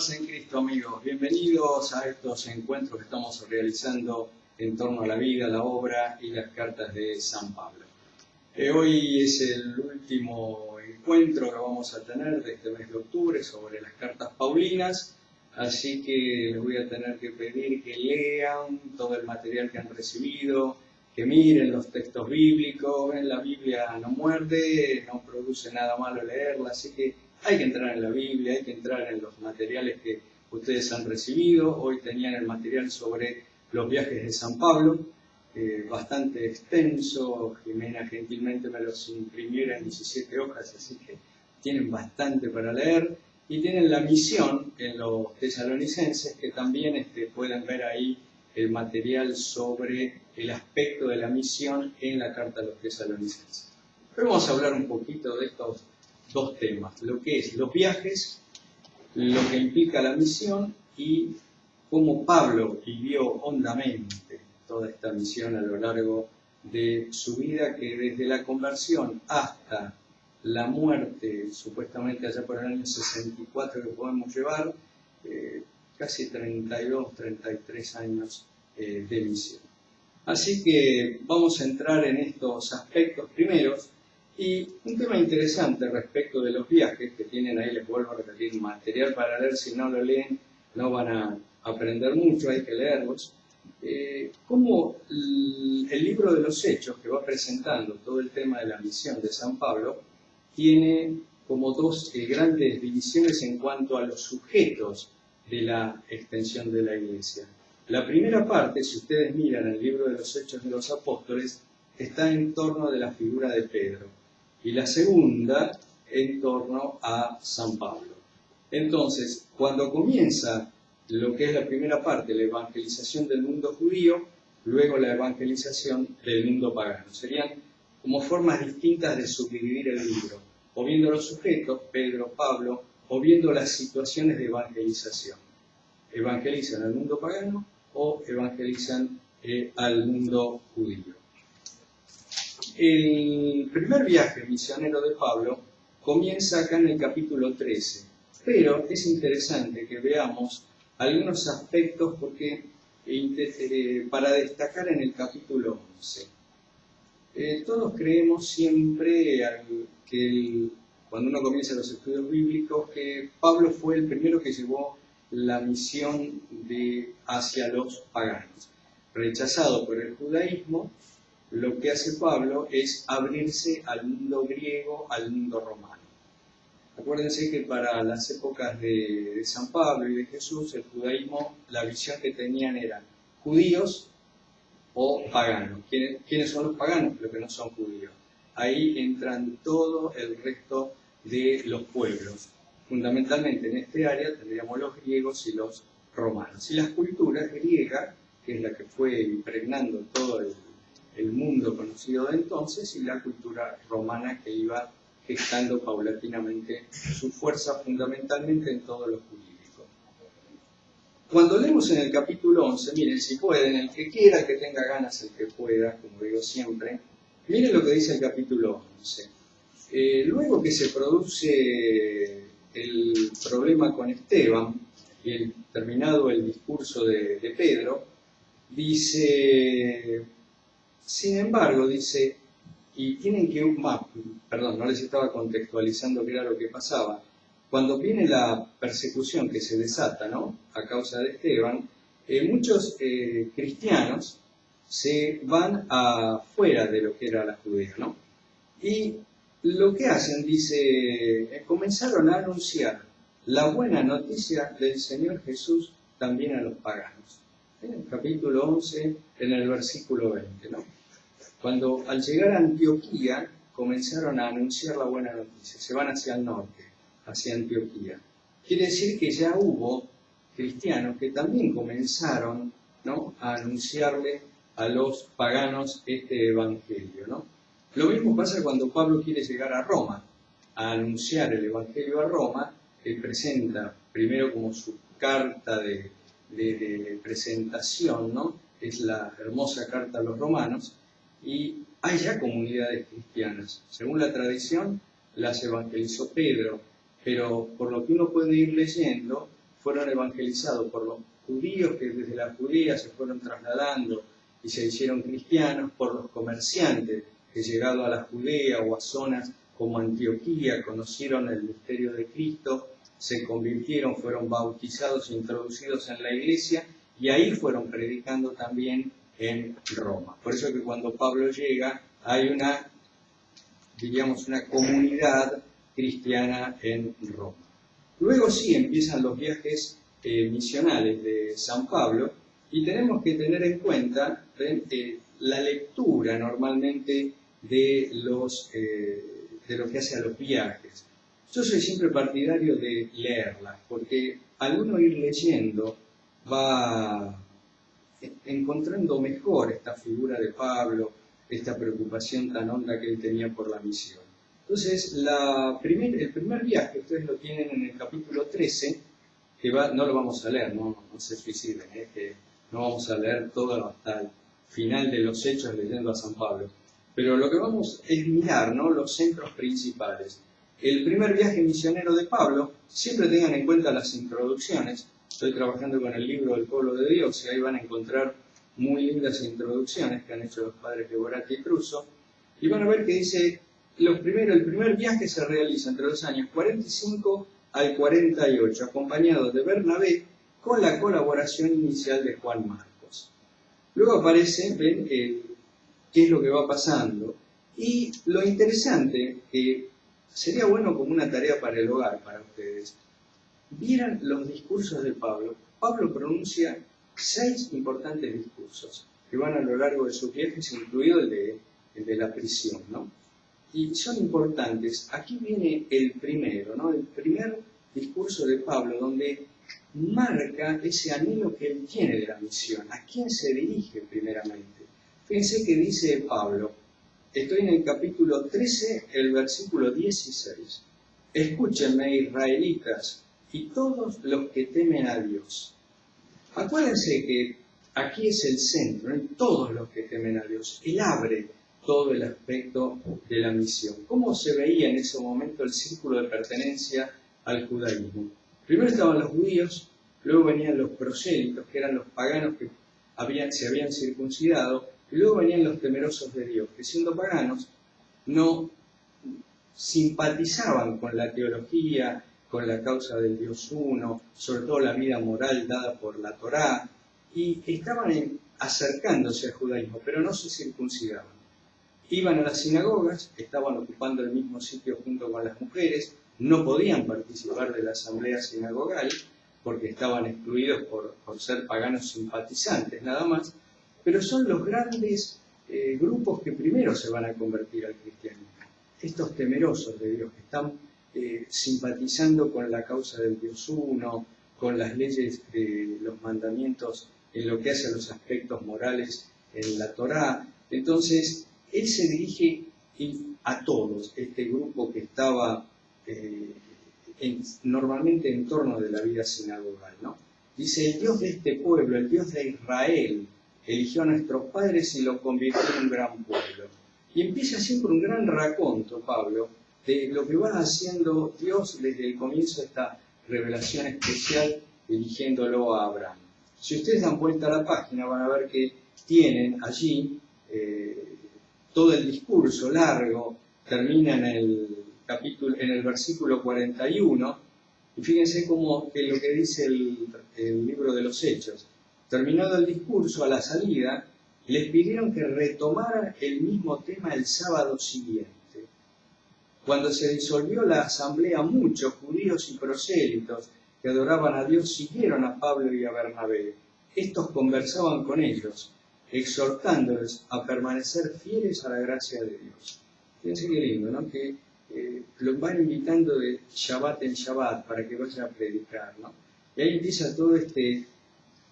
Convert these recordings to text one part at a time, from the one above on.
paz en Cristo, amigos. Bienvenidos a estos encuentros que estamos realizando en torno a la vida, la obra y las cartas de San Pablo. Hoy es el último encuentro que vamos a tener de este mes de octubre sobre las cartas paulinas, así que les voy a tener que pedir que lean todo el material que han recibido, que miren los textos bíblicos. La Biblia no muerde, no produce nada malo leerla, así que hay que entrar en la Biblia, hay que entrar en los materiales que ustedes han recibido. Hoy tenían el material sobre los viajes de San Pablo, bastante extenso. Jimena gentilmente me los imprimió en 17 hojas, así que tienen bastante para leer. Y tienen la misión en los tesalonicenses, que también pueden ver ahí el material sobre el aspecto de la misión en la carta a los tesalonicenses. Pero vamos a hablar un poquito de estos dos temas, lo que es los viajes, lo que implica la misión y cómo Pablo vivió hondamente toda esta misión a lo largo de su vida, que desde la conversión hasta la muerte, supuestamente allá por el año 64 que podemos llevar, casi 32, 33 años de misión. Así que vamos a entrar en estos aspectos primeros. Y un tema interesante respecto de los viajes, que tienen ahí, les vuelvo a repetir, material para leer. Si no lo leen no van a aprender mucho, hay que leerlos. Como el libro de los Hechos, que va presentando todo el tema de la misión de San Pablo, tiene como dos grandes divisiones en cuanto a los sujetos de la extensión de la Iglesia. La primera parte, si ustedes miran el libro de los Hechos de los Apóstoles, está en torno de la figura de Pedro, y la segunda en torno a San Pablo. Entonces, cuando comienza lo que es la primera parte, la evangelización del mundo judío, luego la evangelización del mundo pagano. Serían como formas distintas de subdividir el libro, o viendo los sujetos, Pedro, Pablo, o viendo las situaciones de evangelización. Evangelizan al mundo pagano o evangelizan al mundo judío. El primer viaje misionero de Pablo comienza acá en el capítulo 13, pero es interesante que veamos algunos aspectos porque para destacar en el capítulo 11. Todos creemos siempre que cuando uno comienza los estudios bíblicos, que Pablo fue el primero que llevó la misión hacia los paganos. Rechazado por el judaísmo, lo que hace Pablo es abrirse al mundo griego, al mundo romano. Acuérdense que para las épocas de San Pablo y de Jesús, el judaísmo, la visión que tenían era judíos o paganos. ¿Quiénes son los paganos? Los que no son judíos. Ahí entran todo el resto de los pueblos. Fundamentalmente en este área tendríamos los griegos y los romanos. Y las culturas griegas, que es la que fue impregnando todo el mundo conocido de entonces, y la cultura romana, que iba gestando paulatinamente su fuerza fundamentalmente en todo lo jurídico. Cuando leemos en el capítulo 11, miren, si pueden, el que quiera, que tenga ganas, el que pueda, como digo siempre, miren lo que dice el capítulo 11. Luego que se produce el problema con Esteban, y terminado el discurso de Pedro, dice... Sin embargo, dice, y tienen que, no les estaba contextualizando qué era lo que pasaba. Cuando viene la persecución que se desata, ¿no?, a causa de Esteban, muchos cristianos se van afuera de lo que era la Judea, ¿no? Y lo que hacen, dice, comenzaron a anunciar la buena noticia del Señor Jesús también a los paganos. En el capítulo 11, en el versículo 20, ¿no? Cuando al llegar a Antioquía comenzaron a anunciar la buena noticia, se van hacia el norte, hacia Antioquía. Quiere decir que ya hubo cristianos que también comenzaron, ¿no?, a anunciarle a los paganos este evangelio, ¿no? Lo mismo pasa cuando Pablo quiere llegar a Roma, a anunciar el evangelio a Roma. Él presenta primero como su carta de presentación, ¿no? Es la hermosa carta a los romanos, y hay ya comunidades cristianas. Según la tradición, las evangelizó Pedro, pero por lo que uno puede ir leyendo, fueron evangelizados por los judíos que desde la Judea se fueron trasladando y se hicieron cristianos, por los comerciantes que llegado a la Judea o a zonas como Antioquía conocieron el misterio de Cristo, se convirtieron, fueron bautizados e introducidos en la iglesia y ahí fueron predicando también en Roma. Por eso que cuando Pablo llega hay una, diríamos, una comunidad cristiana en Roma. Luego sí empiezan los viajes misionales de San Pablo y tenemos que tener en cuenta la lectura normalmente de lo que hace a los viajes. Yo soy siempre partidario de leerlas, porque al uno ir leyendo va encontrando mejor esta figura de Pablo, esta preocupación tan honda que él tenía por la misión. Entonces, el primer viaje, ustedes lo tienen en el capítulo 13, que no lo vamos a leer, no se suiciden, que no vamos a leer todo hasta el final de los Hechos leyendo a San Pablo. Pero lo que vamos es mirar, ¿no?, los centros principales. El primer viaje misionero de Pablo, siempre tengan en cuenta las introducciones. Estoy trabajando con el libro del Pueblo de Dios y ahí van a encontrar muy lindas introducciones que han hecho los padres de Borati y Cruzo. Y van a ver que dice, el primer viaje se realiza entre los años 45 al 48, acompañado de Bernabé con la colaboración inicial de Juan Marcos. Luego aparece, ven, qué es lo que va pasando. Y lo interesante, que sería bueno como una tarea para el hogar, para ustedes, vieran los discursos de Pablo. Pablo pronuncia 6 importantes discursos que van a lo largo de sus viajes, incluido el de la prisión, ¿no? Y son importantes. Aquí viene el primero, ¿no? El primer discurso de Pablo, donde marca ese anhelo que él tiene de la misión. ¿A quién se dirige primeramente? Fíjense que dice Pablo, estoy en el capítulo 13, el versículo 16. Escúchenme, israelitas, y todos los que temen a Dios. Acuérdense que aquí es el centro, ¿no? Todos los que temen a Dios. Él abre todo el aspecto de la misión. ¿Cómo se veía en ese momento el círculo de pertenencia al judaísmo? Primero estaban los judíos, luego venían los prosélitos, que eran los paganos que se habían circuncidado, y luego venían los temerosos de Dios, que siendo paganos no simpatizaban con la teología, con la causa del Dios uno, sobre todo la vida moral dada por la Torá, y estaban acercándose al judaísmo, pero no se circuncidaban. Iban a las sinagogas, estaban ocupando el mismo sitio junto con las mujeres, no podían participar de la asamblea sinagogal porque estaban excluidos por ser paganos simpatizantes nada más, pero son los grandes grupos que primero se van a convertir al cristianismo. Estos temerosos de Dios que están simpatizando con la causa del Dios uno, con las leyes de los mandamientos en lo que hace a los aspectos morales en la Torá. Entonces, él se dirige a todos, este grupo que estaba normalmente en torno de la vida sinagogal, ¿no? Dice, el Dios de este pueblo, el Dios de Israel, eligió a nuestros padres y los convirtió en un gran pueblo. Y empieza siempre un gran raconto, Pablo, de lo que va haciendo Dios desde el comienzo de esta revelación especial, eligiéndolo a Abraham. Si ustedes dan vuelta a la página, van a ver que tienen allí todo el discurso largo, termina en el versículo 41, y fíjense cómo que lo que dice el libro de los Hechos. Terminado el discurso, a la salida, les pidieron que retomaran el mismo tema el sábado siguiente. Cuando se disolvió la asamblea, muchos judíos y prosélitos que adoraban a Dios siguieron a Pablo y a Bernabé. Estos conversaban con ellos, exhortándoles a permanecer fieles a la gracia de Dios. Fíjense qué lindo, ¿no? Que los van invitando de Shabbat en Shabbat para que vayan a predicar, ¿no? Y ahí empieza toda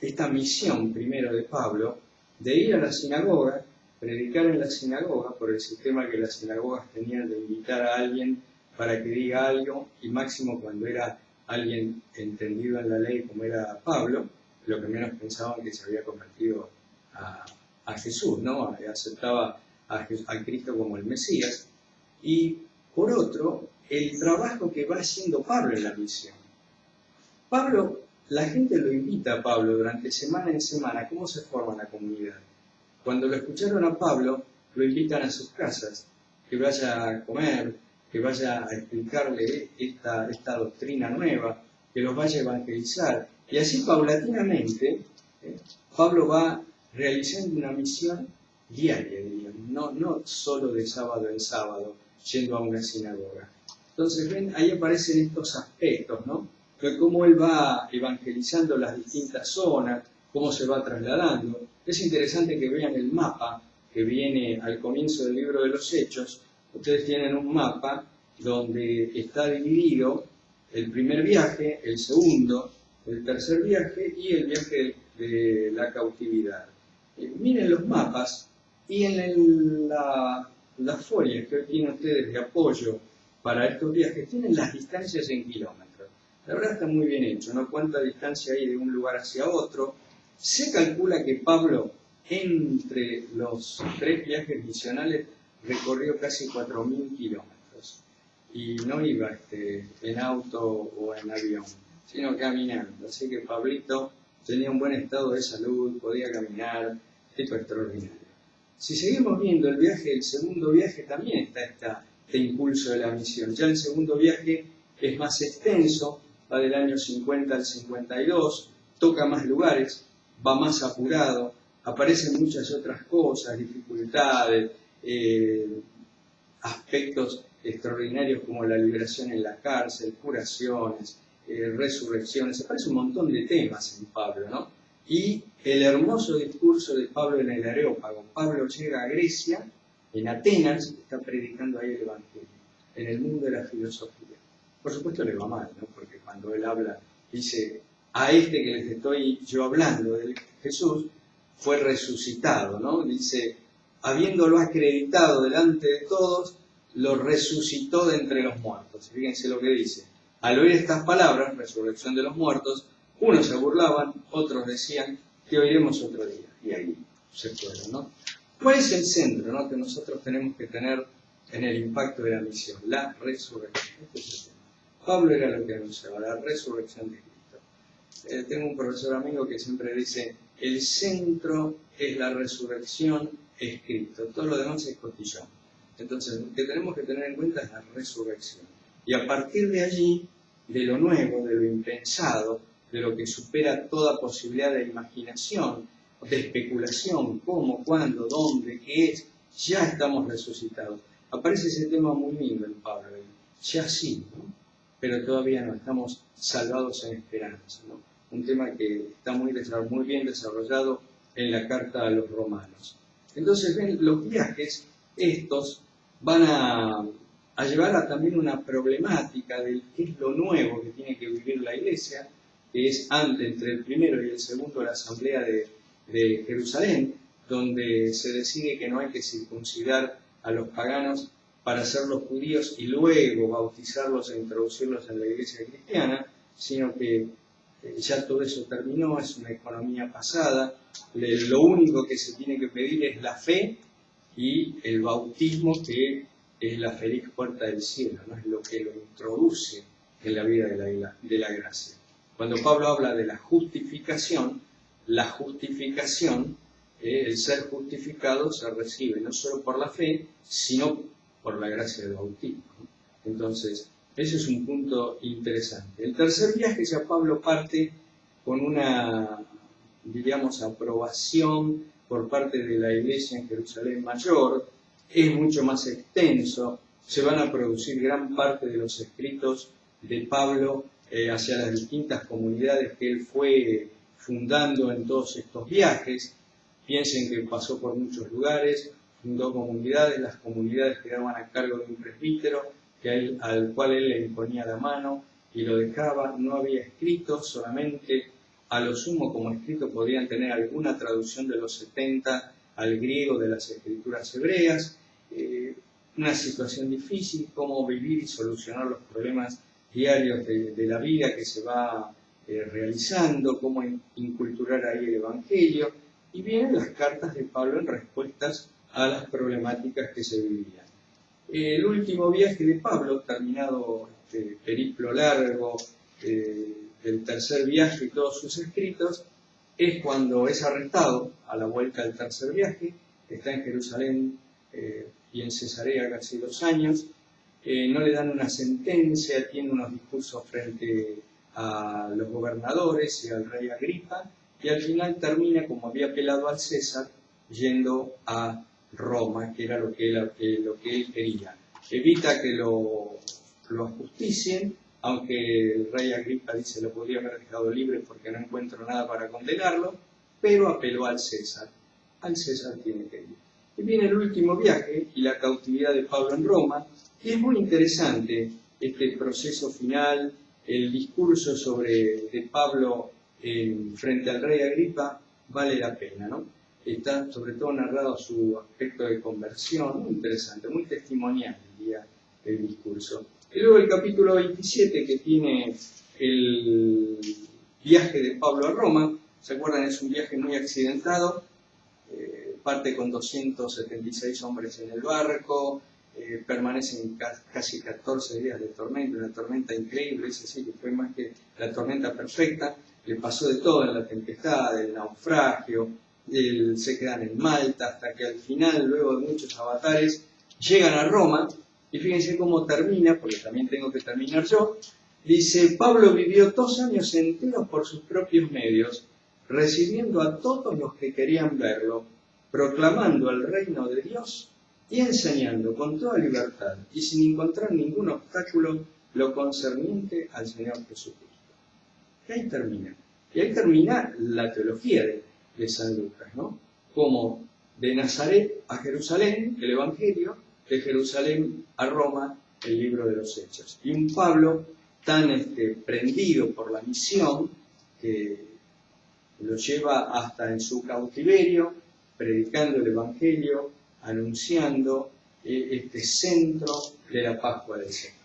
esta misión primero de Pablo de ir a la sinagoga, predicar en la sinagoga, por el sistema que las sinagogas tenían de invitar a alguien para que diga algo, y máximo cuando era alguien entendido en la ley como era Pablo, lo que menos pensaban que se había convertido a Jesús, ¿no? Aceptaba a Cristo como el Mesías. Y por otro, el trabajo que va haciendo Pablo en la misión. Pablo la gente lo invita a Pablo durante semana en semana. ¿Cómo se forma la comunidad? Cuando lo escucharon a Pablo, lo invitan a sus casas, que vaya a comer, que vaya a explicarle esta doctrina nueva, que los vaya a evangelizar. Y así paulatinamente, Pablo va realizando una misión diaria, diríamos, no solo de sábado en sábado, yendo a una sinagoga. Entonces, ven, ahí aparecen estos aspectos, ¿no? De cómo él va evangelizando las distintas zonas, cómo se va trasladando. Es interesante que vean el mapa que viene al comienzo del libro de los Hechos. Ustedes tienen un mapa donde está dividido el primer viaje, el segundo, el tercer viaje y el viaje de la cautividad. Miren los mapas y en las folias que hoy tienen ustedes de apoyo para estos viajes, tienen las distancias en kilómetros. La verdad está muy bien hecho, ¿no? Cuánta distancia hay de un lugar hacia otro. Se calcula que Pablo, entre los 3 viajes misionales, recorrió casi 4.000 kilómetros. Y no iba en auto o en avión, sino caminando. Así que Pablito tenía un buen estado de salud, podía caminar, tipo extraordinario. Si seguimos viendo el segundo viaje, también está este impulso de la misión. Ya el segundo viaje es más extenso, va del año 50 al 52, toca más lugares, va más apurado, aparecen muchas otras cosas, dificultades, aspectos extraordinarios como la liberación en la cárcel, curaciones, resurrecciones, aparece un montón de temas en Pablo, ¿no? Y el hermoso discurso de Pablo en el Areópago. Pablo llega a Grecia, en Atenas, está predicando ahí el Evangelio, en el mundo de la filosofía. Por supuesto le va mal, ¿no? Porque cuando él habla, dice, a este que les estoy yo hablando, de Jesús, fue resucitado, ¿no? Dice, habiéndolo acreditado delante de todos, lo resucitó de entre los muertos. Fíjense lo que dice. Al oír estas palabras, resurrección de los muertos, unos se burlaban, otros decían, que oiremos otro día. Y ahí se fueron, ¿no? ¿Cuál es el centro, ¿no?, que nosotros tenemos que tener en el impacto de la misión? La resurrección. Este es el tema. Pablo era lo que anunciaba, la resurrección de Cristo. Tengo un profesor amigo que siempre dice, el centro es la resurrección, es Cristo. Todo lo demás es cotillón. Entonces, lo que tenemos que tener en cuenta es la resurrección. Y a partir de allí, de lo nuevo, de lo impensado, de lo que supera toda posibilidad de imaginación, de especulación, cómo, cuándo, dónde, qué es, ya estamos resucitados. Aparece ese tema muy lindo en Pablo, ya sí, ¿no? Pero todavía no, estamos salvados en esperanza, ¿no? Un tema que está muy bien desarrollado en la carta a los romanos. Entonces, ven, los viajes, estos, van a llevar a también una problemática de qué es lo nuevo que tiene que vivir la Iglesia, que es entre el primero y el segundo la asamblea de Jerusalén, donde se decide que no hay que circuncidar a los paganos para hacerlos judíos y luego bautizarlos e introducirlos en la Iglesia cristiana, sino que ya todo eso terminó, es una economía pasada. Lo único que se tiene que pedir es la fe y el bautismo, que es la feliz puerta del cielo, ¿no? Es lo que lo introduce en la vida de la gracia. Cuando Pablo habla de la justificación, el ser justificado se recibe no solo por la fe, sino por la gracia del bautismo, ¿no? Entonces, ese es un punto interesante. El tercer viaje, ya Pablo parte con una, diríamos, aprobación por parte de la Iglesia en Jerusalén Mayor, es mucho más extenso, se van a producir gran parte de los escritos de Pablo hacia las distintas comunidades que él fue fundando en todos estos viajes. Piensen que pasó por muchos lugares, fundó comunidades, las comunidades quedaban a cargo de un presbítero al cual él le imponía la mano y lo dejaba. No había escritos, solamente a lo sumo como escrito podían tener alguna traducción de los 70 al griego de las escrituras hebreas. Una situación difícil, cómo vivir y solucionar los problemas diarios de la vida que se va realizando, cómo inculturar ahí el Evangelio, y vienen las cartas de Pablo en respuestas a las problemáticas que se vivían. El último viaje de Pablo, terminado este periplo largo, del tercer viaje y todos sus escritos, es cuando es arrestado a la vuelta del tercer viaje, está en Jerusalén y en Cesarea casi 2 años, no le dan una sentencia, tiene unos discursos frente a los gobernadores y al rey Agripa, y al final termina, como había apelado al César, yendo a Roma, que era lo que él quería. Evita que lo ajusticien, aunque el rey Agripa dice lo podría haber dejado libre porque no encuentro nada para condenarlo, pero apeló al César. Al César tiene que ir. Y viene el último viaje y la cautividad de Pablo en Roma, y es muy interesante este proceso final, el discurso de Pablo frente al rey Agripa, vale la pena, ¿no? Está sobre todo narrado su aspecto de conversión, muy interesante, muy testimonial, diría, el discurso. Y luego el capítulo 27, que tiene el viaje de Pablo a Roma. ¿Se acuerdan? Es un viaje muy accidentado, parte con 276 hombres en el barco, permanecen casi 14 días de tormenta, una tormenta increíble, es decir, que fue más que la tormenta perfecta, le pasó de todo en la tempestad, el naufragio, se quedan en Malta, hasta que al final, luego de muchos avatares, llegan a Roma. Y fíjense cómo termina, porque también tengo que terminar yo. Dice, Pablo vivió 2 años enteros por sus propios medios, recibiendo a todos los que querían verlo, proclamando el reino de Dios y enseñando con toda libertad y sin encontrar ningún obstáculo lo concerniente al Señor Jesucristo. Y ahí termina. Y ahí termina la teología de San Lucas, ¿no? Como de Nazaret a Jerusalén, el Evangelio, de Jerusalén a Roma, el libro de los Hechos. Y un Pablo tan prendido por la misión que lo lleva hasta en su cautiverio, predicando el Evangelio, anunciando este centro de la Pascua del Señor.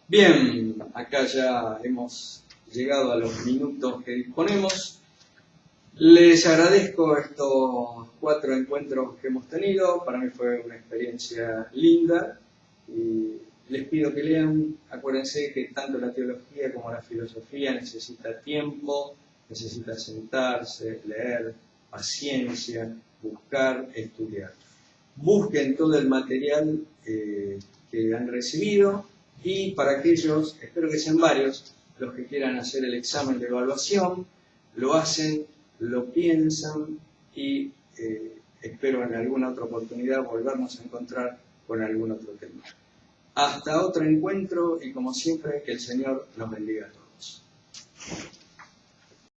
Bien, acá ya hemos llegado a los minutos que disponemos. Les agradezco estos 4 encuentros que hemos tenido. Para mí fue una experiencia linda y les pido que lean. Acuérdense que tanto la teología como la filosofía necesita tiempo, necesita sentarse, leer, paciencia, buscar, estudiar. Busquen todo el material que han recibido, y para aquellos, espero que sean varios, los que quieran hacer el examen de evaluación, lo hacen, lo piensan y espero en alguna otra oportunidad volvernos a encontrar con algún otro tema. Hasta otro encuentro y como siempre que el Señor nos bendiga a todos.